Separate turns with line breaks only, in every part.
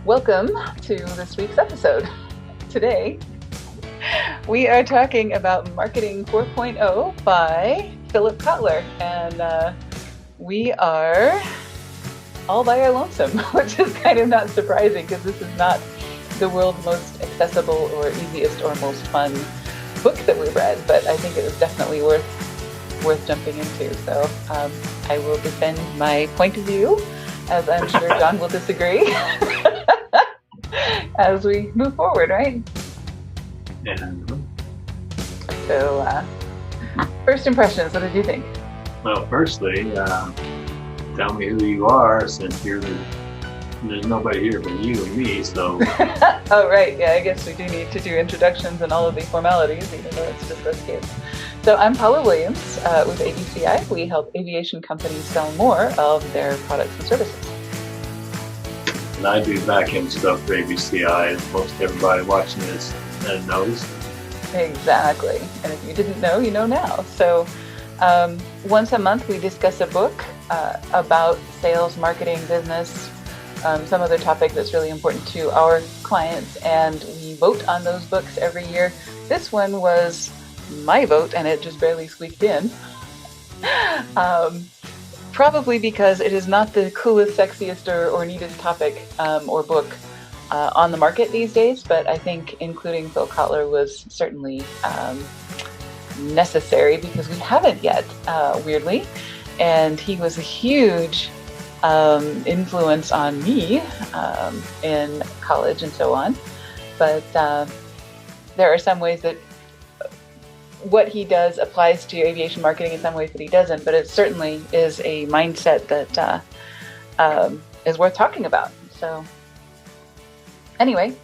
Welcome to this week's episode. Today, we are talking about Marketing 4.0 by Philip Kotler, and we are all by our lonesome, which is kind of not surprising because this is not the world's most accessible or easiest or most fun book that we've read, but I think it was definitely worth jumping into. So I will defend my point of view, as I'm sure John will disagree, as we move forward, right?
Yeah.
So, first impressions, what did you think?
Well, firstly, tell me who you are, since there's nobody here but you and me, so.
Oh, right. Yeah, I guess we do need to do introductions and all of the formalities, even though it's just us kids. So I'm Paula Williams with ABCI. We help aviation companies sell more of their products and services.
And I do back-end stuff for ABCI, as most everybody watching this knows.
Exactly. And if you didn't know, you know now. So once a month, we discuss a book about sales, marketing, business, some other topic that's really important to our clients, and we vote on those books every year. This one was my vote, and it just barely squeaked in. Probably because it is not the coolest, sexiest, or neatest topic or book on the market these days, but I think including Phil Kotler was certainly necessary because we haven't yet, weirdly, and he was a huge influence on me in college and so on. But there are some ways that what he does applies to aviation marketing, in some ways that he doesn't, but it certainly is a mindset that is worth talking about. So anyway,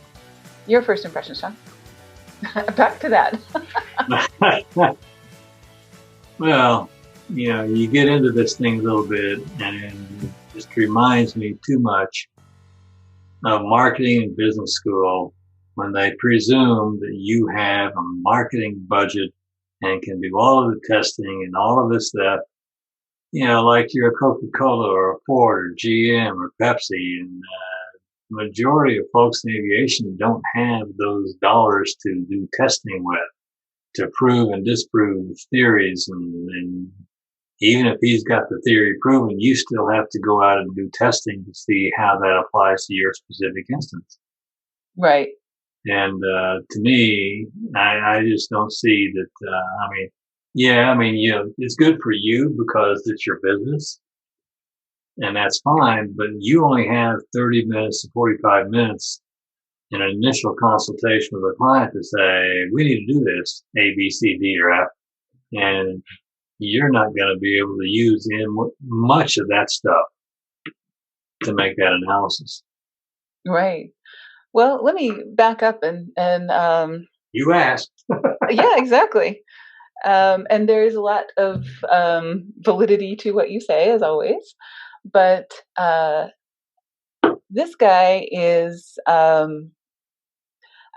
your first impression, Sean. Back to that.
Well, you get into this thing a little bit, and it just reminds me too much of marketing and business school, when they presume that you have a marketing budget and can do all of the testing and all of this stuff, like you're a Coca-Cola or a Ford or GM or Pepsi. And the majority of folks in aviation don't have those dollars to do testing with, to prove and disprove theories. And even if he's got the theory proven, you still have to go out and do testing to see how that applies to your specific instance.
Right.
And to me, I just don't see that. It's good for you because it's your business, and that's fine. But you only have 30 minutes to 45 minutes in an initial consultation with a client to say, we need to do this A, B, C, D, or F, and you're not going to be able to use much of that stuff to make that analysis.
Right. Well, let me back up and
you asked.
Yeah, exactly. And there is a lot of validity to what you say, as always. But this guy is, I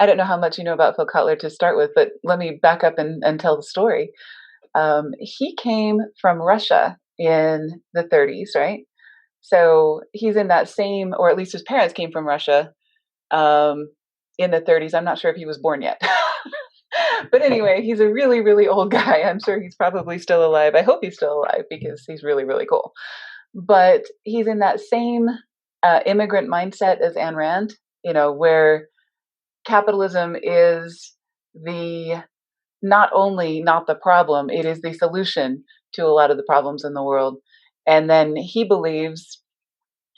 don't know how much you know about Phil Kotler to start with, but let me back up and tell the story. He came from Russia in the 30s, right? So he's in that same, or at least his parents came from Russia in the 30s. I'm not sure if he was born yet. But anyway, he's a really, really old guy. I'm sure he's probably still alive. I hope he's still alive because he's really, really cool. But he's in that same immigrant mindset as Ayn Rand, where capitalism is not only not the problem, it is the solution to a lot of the problems in the world. And then he believes,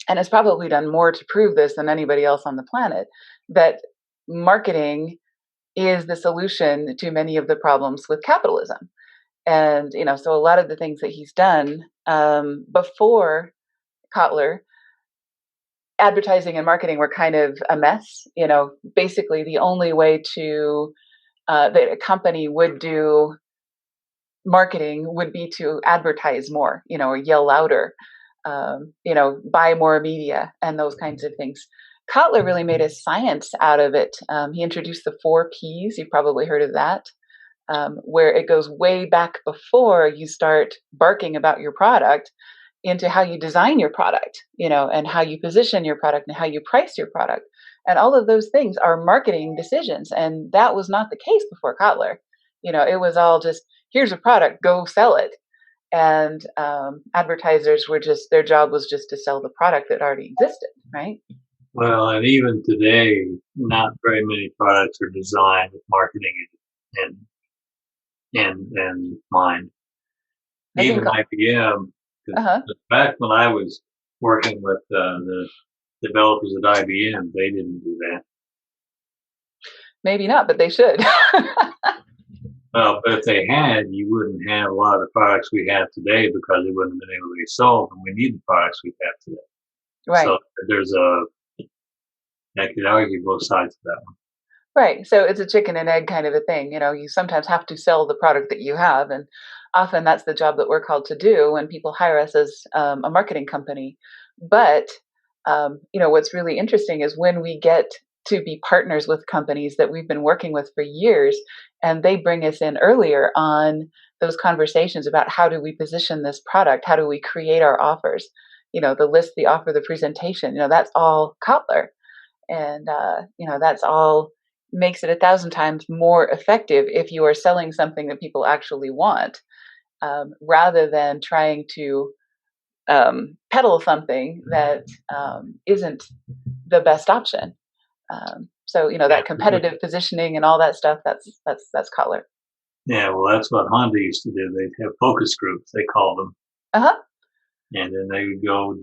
and has probably done more to prove this than anybody else on the planet, that marketing is the solution to many of the problems with capitalism. And, so a lot of the things that he's done before Kotler, advertising and marketing were kind of a mess. Basically the only way to that a company would do marketing would be to advertise more, or yell louder, buy more media and those kinds of things. Kotler really made a science out of it. He introduced the 4 Ps. You've probably heard of that, where it goes way back before you start barking about your product. into how you design your product, and how you position your product and how you price your product. And all of those things are marketing decisions. And that was not the case before Kotler. It was all just, here's a product, go sell it. And advertisers were just, their job was just to sell the product that already existed, right?
Well, and even today, not very many products are designed with marketing in mind.
I
Even
think,
IBM,
uh-huh,
back when I was working with the developers at IBM, they didn't do that.
maybe not, but they should.
Well, but if they had, you wouldn't have a lot of the products we have today because they wouldn't have been able to be sold, and we need the products we have today.
Right.
So I could argue both sides of that one.
Right. So it's a chicken and egg kind of a thing. You sometimes have to sell the product that you have. And often that's the job that we're called to do when people hire us as a marketing company. But, what's really interesting is when we get to be partners with companies that we've been working with for years, and they bring us in earlier on those conversations about how do we position this product? How do we create our offers? The list, the offer, the presentation, that's all Kotler. And that's all makes it 1,000 times more effective if you are selling something that people actually want, rather than trying to peddle something that isn't the best option. So that
Yeah,
competitive positioning and all that stuff, that's Kotler.
yeah. Well, that's what Honda used to do. They'd have focus groups, they called them,
Uh-huh.
and then they would go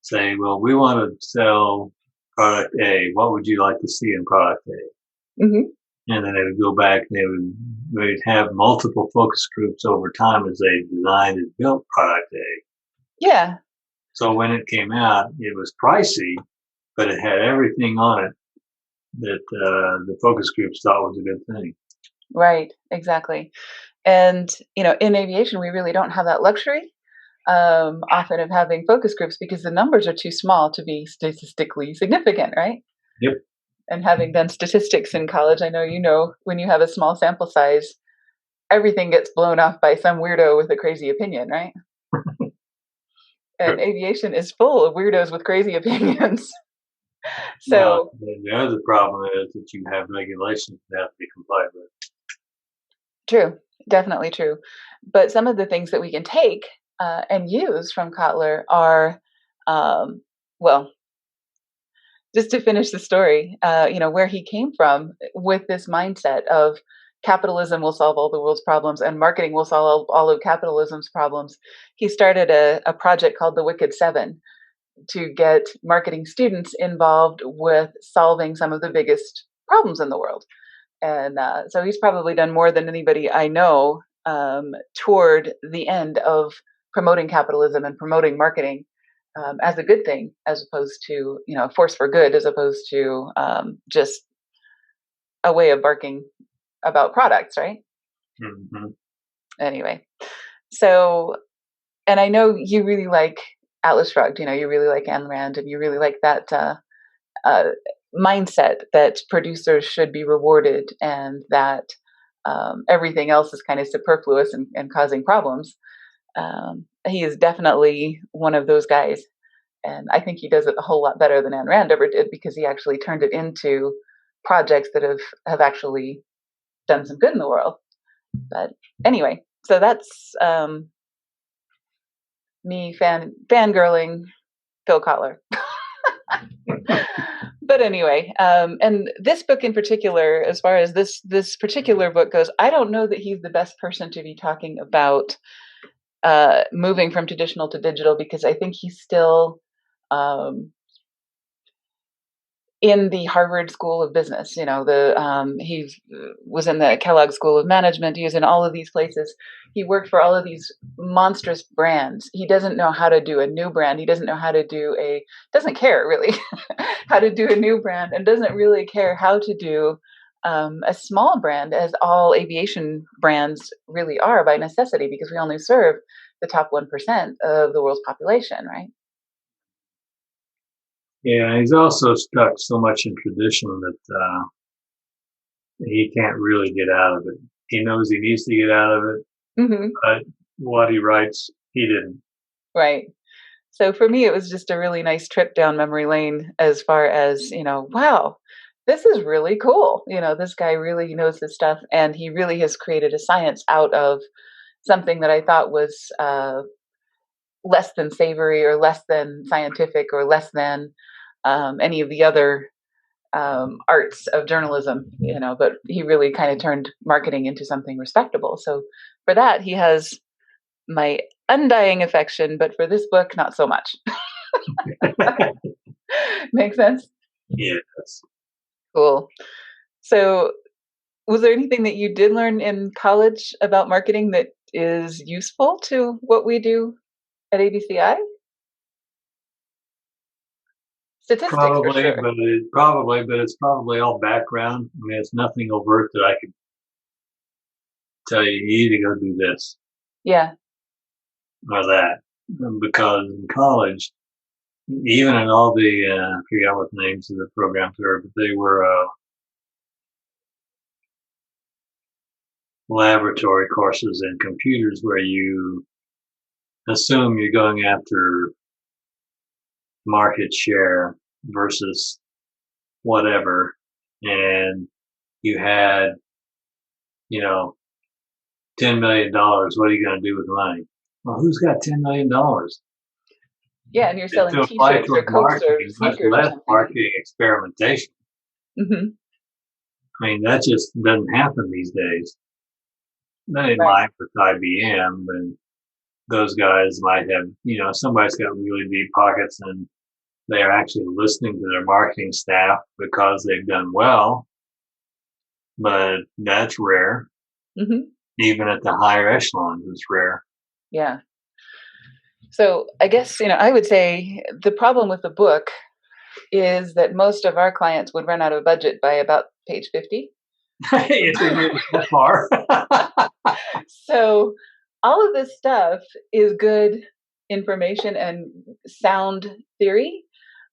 say, "Well, we want to sell product A. What would you like to see in product A?"
Hmm.
And then they would go back and they'd have multiple focus groups over time as they designed and built product A.
Yeah.
So when it came out, it was pricey, but it had everything on it that the focus groups thought was a good thing.
Right. Exactly. And in aviation, we really don't have that luxury, often, of having focus groups because the numbers are too small to be statistically significant, right?
Yep.
And having done statistics in college, I know when you have a small sample size, everything gets blown off by some weirdo with a crazy opinion, right? And aviation is full of weirdos with crazy opinions.
Well,
So
the other problem is that you have regulations that have to be complied with.
true, definitely true. But some of the things that we can take and use from Kotler are, um, well, just to finish the story, where he came from with this mindset of capitalism will solve all the world's problems and marketing will solve all of capitalism's problems. He started a project called the Wicked Seven to get marketing students involved with solving some of the biggest problems in the world. And so he's probably done more than anybody I know toward the end of promoting capitalism and promoting marketing as a good thing, as opposed to, a force for good, as opposed to just a way of barking about products, right?
Mm-hmm.
Anyway, so, and I know you really like Atlas Shrugged, you really like Ayn Rand, and you really like that uh, mindset that producers should be rewarded and that everything else is kind of superfluous and causing problems. He is definitely one of those guys. And I think he does it a whole lot better than Ayn Rand ever did because he actually turned it into projects that have actually done some good in the world. But anyway, so that's me fangirling Phil Kotler. But anyway, and this book in particular, as far as this particular book goes, I don't know that he's the best person to be talking about moving from traditional to digital because I think he's still um, in the Harvard School of Business. He was in the Kellogg School of Management. He was in all of these places. He worked for all of these monstrous brands. He doesn't know how to do a new brand. He doesn't know how to doesn't care really how to do a new brand, and doesn't really care how to do a small brand, as all aviation brands really are by necessity, because we only serve the top 1% of the world's population, right?
Yeah, he's also stuck so much in tradition that he can't really get out of it. He knows he needs to get out of it,
Hmm.
but what he writes, he didn't.
Right. So for me, it was just a really nice trip down memory lane as far as, wow, this is really cool. This guy really knows his stuff, and he really has created a science out of something that I thought was less than savory or less than scientific or less than any of the other arts of journalism, but he really kind of turned marketing into something respectable. So for that, he has my undying affection, but for this book, not so much. Make sense?
Yes.
Cool. So, was there anything that you did learn in college about marketing that is useful to what we do at ABCI? Statistics for
Probably,
sure.
but it's probably all background. I mean, it's nothing overt that I could tell you. You need to go do this
Yeah.
or that, because in college, even in all the I forget what the names of the programs were, but they were laboratory courses in computers where you assume you're going after market share versus whatever, and you had, you know, $10 million. What are you going to do with the money? Well, who's got $10 million?
Yeah, and you're
And
selling
to apply
T-shirts or
toward
coats or
marketing, much
sneakers or
less
something.
marketing experimentation.
Hmm.
I mean, that just doesn't happen these days. They
Right.
might with IBM, and those guys might have, somebody's got really deep pockets and they're actually listening to their marketing staff because they've done well, but that's rare.
Hmm.
Even at the higher echelons, it's rare.
Yeah. So I guess, I would say the problem with the book is that most of our clients would run out of budget by about page 50.
If they made it that far.
So all of this stuff is good information and sound theory,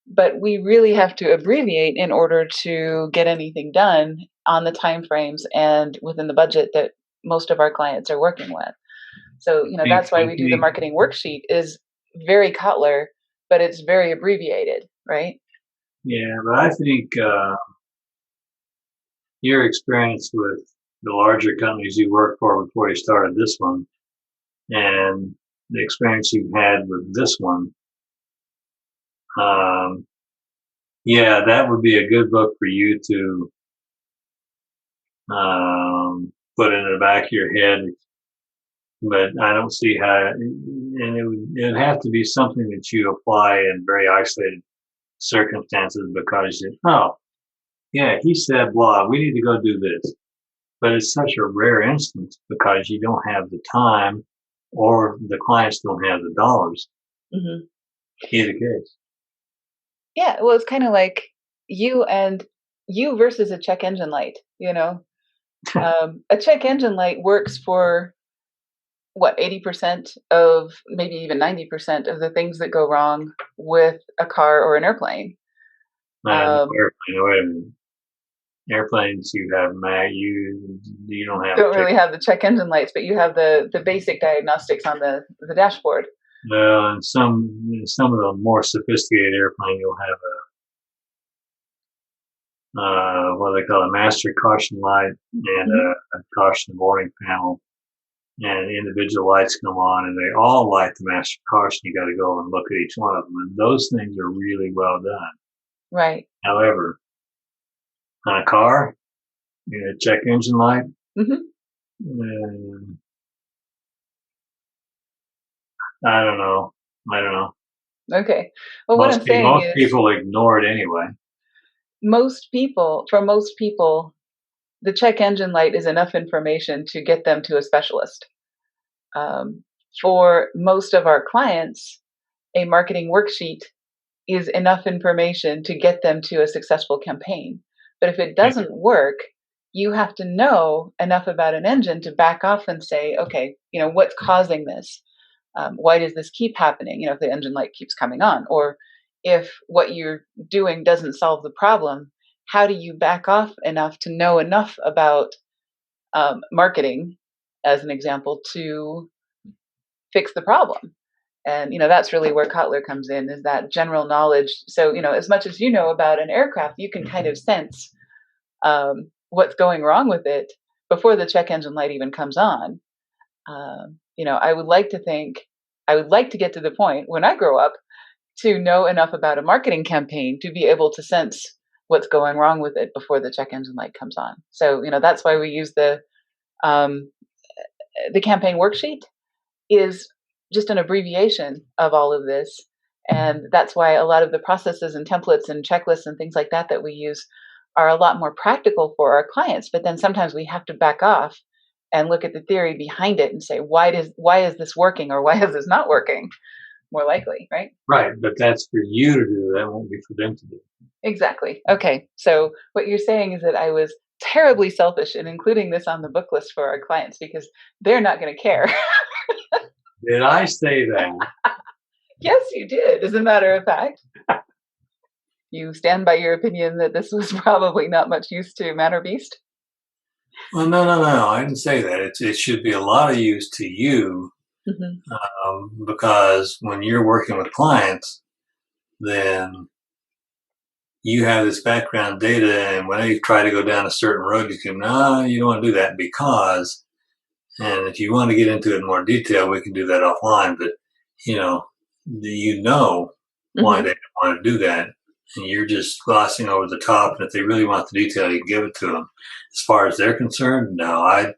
but we really have to abbreviate in order to get anything done on the time frames and within the budget that most of our clients are working with. So, that's why
I
we do the
think,
marketing worksheet is very Kotler, but it's very abbreviated, right?
yeah, but I think your experience with the larger companies you worked for before you started this one, and the experience you've had with this one, um, yeah, that would be a good book for you to put in the back of your head. But I don't see how, and it'd have to be something that you apply in very isolated circumstances because oh, yeah, he said blah, we need to go do this. But it's such a rare instance because you don't have the time or the clients don't have the dollars.
Hmm.
Either case.
Yeah, well, it's kind of like you and you versus a check engine light, a check engine light works for what, 80% of maybe even 90% of the things that go wrong with a car or an airplane.
No
Um,
airplanes you have you don't have
don't
check.
really have the check engine lights, but you have the basic diagnostics on the dashboard.
No, and some of the more sophisticated airplane you'll have what they call a master caution light and
Hmm.
a caution warning panel, and individual lights come on and they all light the master caution. You got to go and look at each one of them, and those things are really well done.
Right.
However, on a car, check engine light.
Hmm.
uh, I don't know. I don't know.
Okay. Well, what I'm saying
Most
is
people ignore it anyway.
for most people, the check engine light is enough information to get them to a specialist. Um, for most of our clients, a marketing worksheet is enough information to get them to a successful campaign. But if it
Yeah.
doesn't work, you have to know enough about an engine to back off and say, okay, what's causing this? Why does this keep happening? If the engine light keeps coming on, or if what you're doing doesn't solve the problem, how do you back off enough to know enough about marketing, as an example, to fix the problem? And, that's really where Kotler comes in, is that general knowledge. So, as much as you know about an aircraft, you can kind of sense what's going wrong with it before the check engine light even comes on. I would like to get to the point when I grow up to know enough about a marketing campaign to be able to sense what's going wrong with it before the check engine light comes on. So, that's why we use the campaign worksheet is just an abbreviation of all of this. And that's why a lot of the processes and templates and checklists and things like that we use are a lot more practical for our clients. But then sometimes we have to back off and look at the theory behind it and say, why is this working, or why is this not working? More likely, right?
Right, but that's for you to do. That won't be for them to do.
Exactly. Okay, so what you're saying is that I was terribly selfish in including this on the book list for our clients because they're not going to care.
Did I say that?
Yes, you did, as a matter of fact. You stand by your opinion that this was probably not much use to man or beast?
Well, no. I didn't say that. It should be a lot of use to you, because when you're working with clients, then you have this background data, and when they try to go down a certain road, you can, no, you don't want to do that because, and if you want to get into it in more detail, we can do that offline, but why they want to do that. And you're just glossing over the top. And if they really want the detail, you can give it to them. As far as they're concerned, no, I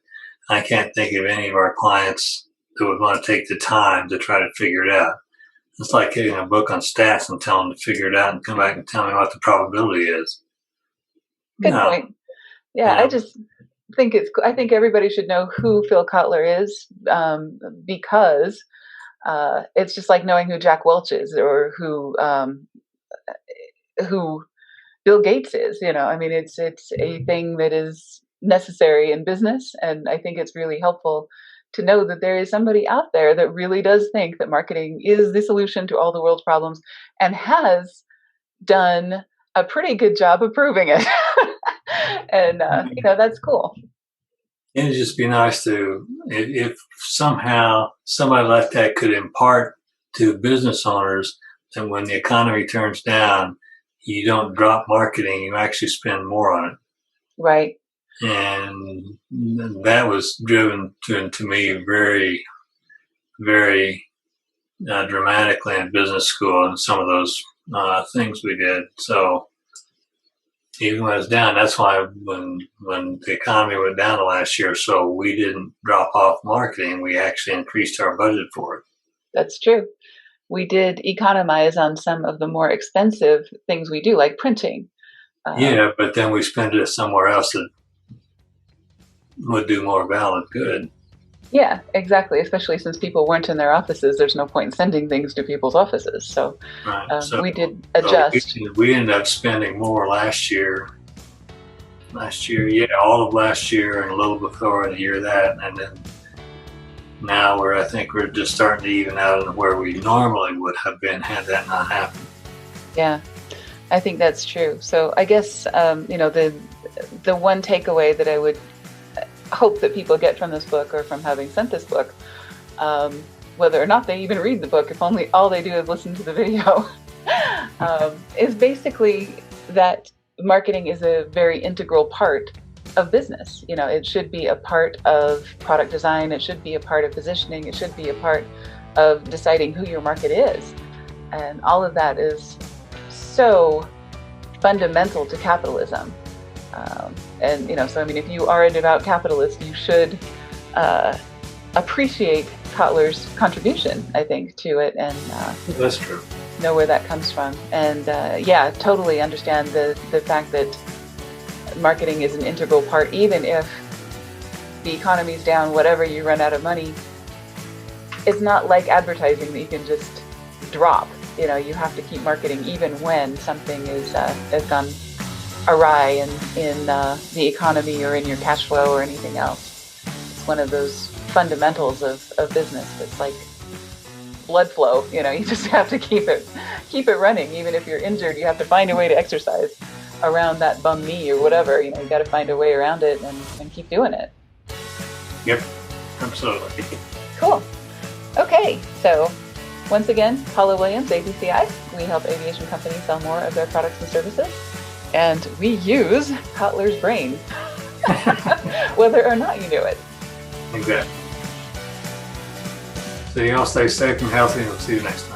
can't think of any of our clients that would want to take the time to try to figure it out. It's like getting a book on stats and telling them to figure it out and come back and tell me what the probability is.
Good point. Yeah, I just think I think everybody should know who Phil Kotler is, because it's just like knowing who Jack Welch is, or who Bill Gates is. It's a thing that is necessary in business, and I think it's really helpful to know that there is somebody out there that really does think that marketing is the solution to all the world's problems and has done a pretty good job of proving it. And that's cool.
It'd just be nice to, if somehow somebody like that could impart to business owners that when the economy turns down, you don't drop marketing, you actually spend more on it.
Right.
And that was driven to me very, very dramatically in business school and some of those things we did. So even when it's down, that's why when the economy went down the last year or so, we didn't drop off marketing. We actually increased our budget for it.
That's true. We did economize on some of the more expensive things we do, like printing.
Yeah, but then we spent it somewhere else that would do more valid good.
Yeah, exactly. Especially since people weren't in their offices, there's no point in sending things to people's offices. So,
right.
We did adjust.
So we ended up spending more last year. Yeah, all of last year and a little before the year that, and then now I think we're just starting to even out where we normally would have been had that not happened.
Yeah, I think that's true. So I guess the one takeaway that I would hope that people get from this book, or from having sent this book, whether or not they even read the book, if only all they do is listen to the video, is basically that marketing is a very integral part of business. It should be a part of product design. It should be a part of positioning. It should be a part of deciding who your market is. And all of that is so fundamental to capitalism. If you are a devout capitalist, you should appreciate Kotler's contribution, I think, to it, and
that's true.
Know where that comes from. And totally understand the fact that marketing is an integral part, even if the economy's down, whatever, you run out of money. It's not like advertising that you can just drop. You have to keep marketing even when something has gone awry in the economy or in your cash flow or anything else. It's one of those fundamentals of business. It's like blood flow. You just have to keep it running. Even if you're injured, you have to find a way to exercise around that bum knee or whatever. You got to find a way around it and keep doing it.
Yep, absolutely.
Cool. Okay, so Once again, Paula Williams, ABCI. We help aviation companies sell more of their products and services. And we use Kotler's brain, whether or not you knew it.
Exactly. So you all stay safe and healthy, and we'll see you next time.